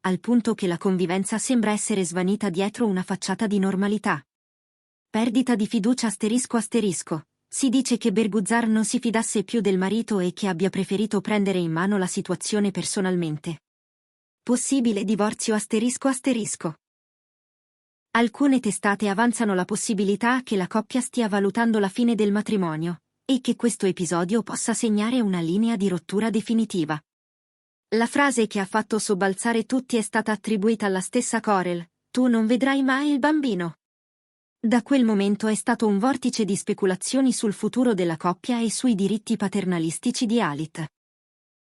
al punto che la convivenza sembra essere svanita dietro una facciata di normalità. Perdita di fiducia ***. Si dice che Berguzar non si fidasse più del marito e che abbia preferito prendere in mano la situazione personalmente. Possibile divorzio ***. Alcune testate avanzano la possibilità che la coppia stia valutando la fine del matrimonio, e che questo episodio possa segnare una linea di rottura definitiva. La frase che ha fatto sobbalzare tutti è stata attribuita alla stessa Corel: "Tu non vedrai mai il bambino". Da quel momento è stato un vortice di speculazioni sul futuro della coppia e sui diritti paternalistici di Halit.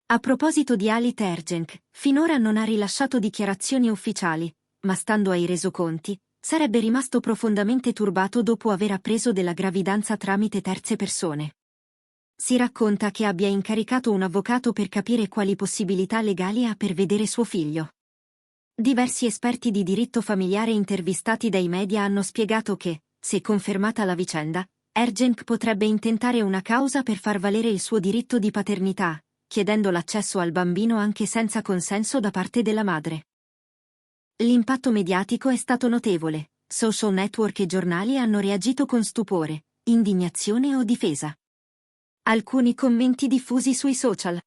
A proposito di Halit Ergenc, finora non ha rilasciato dichiarazioni ufficiali, ma stando ai resoconti, sarebbe rimasto profondamente turbato dopo aver appreso della gravidanza tramite terze persone. Si racconta che abbia incaricato un avvocato per capire quali possibilità legali ha per vedere suo figlio. Diversi esperti di diritto familiare intervistati dai media hanno spiegato che, se confermata la vicenda, Ergenc potrebbe intentare una causa per far valere il suo diritto di paternità, chiedendo l'accesso al bambino anche senza consenso da parte della madre. L'impatto mediatico è stato notevole, social network e giornali hanno reagito con stupore, indignazione o difesa. Alcuni commenti diffusi sui social.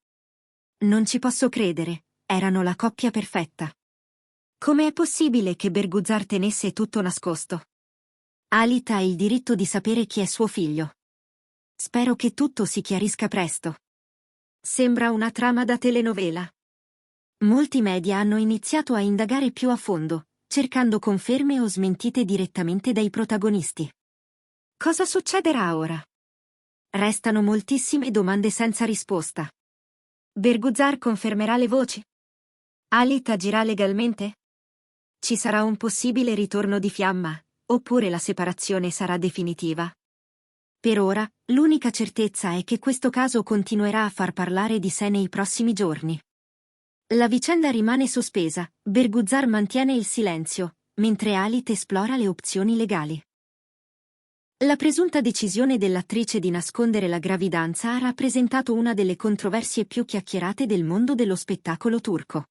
"Non ci posso credere, erano la coppia perfetta. Come è possibile che Berguzar tenesse tutto nascosto? Halit ha il diritto di sapere chi è suo figlio. Spero che tutto si chiarisca presto". Sembra una trama da telenovela. Molti media hanno iniziato a indagare più a fondo, cercando conferme o smentite direttamente dai protagonisti. Cosa succederà ora? Restano moltissime domande senza risposta. Berguzar confermerà le voci? Halit agirà legalmente? Ci sarà un possibile ritorno di fiamma, oppure la separazione sarà definitiva? Per ora, l'unica certezza è che questo caso continuerà a far parlare di sé nei prossimi giorni. La vicenda rimane sospesa, Berguzar mantiene il silenzio, mentre Halit esplora le opzioni legali. La presunta decisione dell'attrice di nascondere la gravidanza ha rappresentato una delle controversie più chiacchierate del mondo dello spettacolo turco.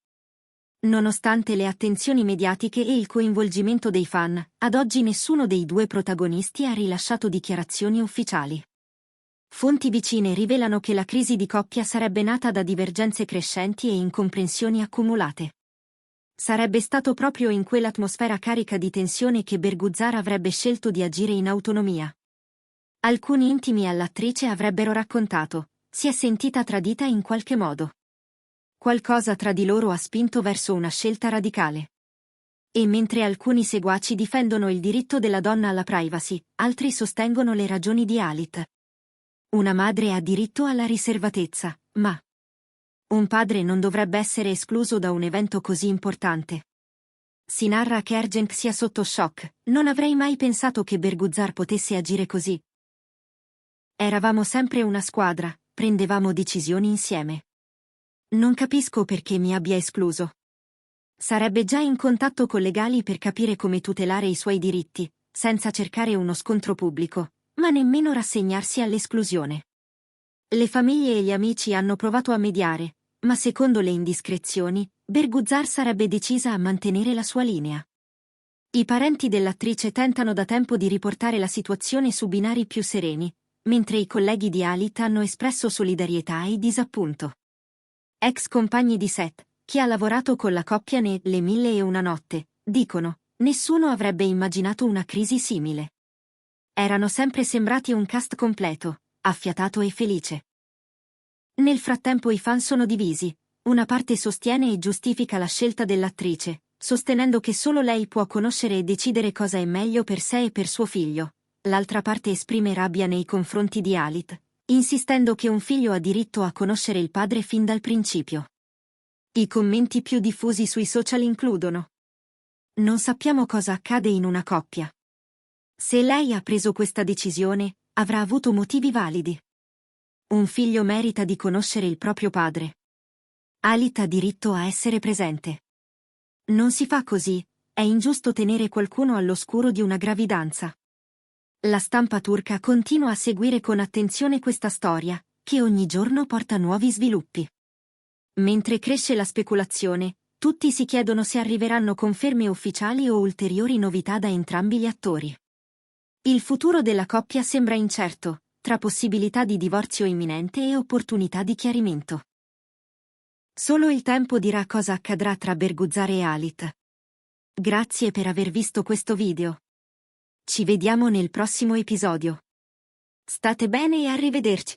Nonostante le attenzioni mediatiche e il coinvolgimento dei fan, ad oggi nessuno dei due protagonisti ha rilasciato dichiarazioni ufficiali. Fonti vicine rivelano che la crisi di coppia sarebbe nata da divergenze crescenti e incomprensioni accumulate. Sarebbe stato proprio in quell'atmosfera carica di tensione che Berguzar avrebbe scelto di agire in autonomia. Alcuni intimi all'attrice avrebbero raccontato: "Si è sentita tradita in qualche modo. Qualcosa tra di loro ha spinto verso una scelta radicale". E mentre alcuni seguaci difendono il diritto della donna alla privacy, altri sostengono le ragioni di Halit. Una madre ha diritto alla riservatezza, ma un padre non dovrebbe essere escluso da un evento così importante. Si narra che Ergenc sia sotto shock. Non avrei mai pensato che Berguzar potesse agire così. Eravamo sempre una squadra, prendevamo decisioni insieme. Non capisco perché mi abbia escluso. Sarebbe già in contatto con legali per capire come tutelare i suoi diritti, senza cercare uno scontro pubblico, ma nemmeno rassegnarsi all'esclusione. Le famiglie e gli amici hanno provato a mediare, ma secondo le indiscrezioni, Berguzar sarebbe decisa a mantenere la sua linea. I parenti dell'attrice tentano da tempo di riportare la situazione su binari più sereni, mentre i colleghi di Halit hanno espresso solidarietà e disappunto. Ex compagni di set, chi ha lavorato con la coppia Le 1001 notte, dicono, nessuno avrebbe immaginato una crisi simile. Erano sempre sembrati un cast completo, affiatato e felice. Nel frattempo i fan sono divisi, una parte sostiene e giustifica la scelta dell'attrice, sostenendo che solo lei può conoscere e decidere cosa è meglio per sé e per suo figlio. L'altra parte esprime rabbia nei confronti di Halit, insistendo che un figlio ha diritto a conoscere il padre fin dal principio. I commenti più diffusi sui social includono: non sappiamo cosa accade in una coppia. Se lei ha preso questa decisione, avrà avuto motivi validi. Un figlio merita di conoscere il proprio padre. Halit ha diritto a essere presente. Non si fa così, è ingiusto tenere qualcuno all'oscuro di una gravidanza. La stampa turca continua a seguire con attenzione questa storia, che ogni giorno porta nuovi sviluppi. Mentre cresce la speculazione, tutti si chiedono se arriveranno conferme ufficiali o ulteriori novità da entrambi gli attori. Il futuro della coppia sembra incerto, tra possibilità di divorzio imminente e opportunità di chiarimento. Solo il tempo dirà cosa accadrà tra Berguzar e Halit. Grazie per aver visto questo video. Ci vediamo nel prossimo episodio. State bene e arrivederci.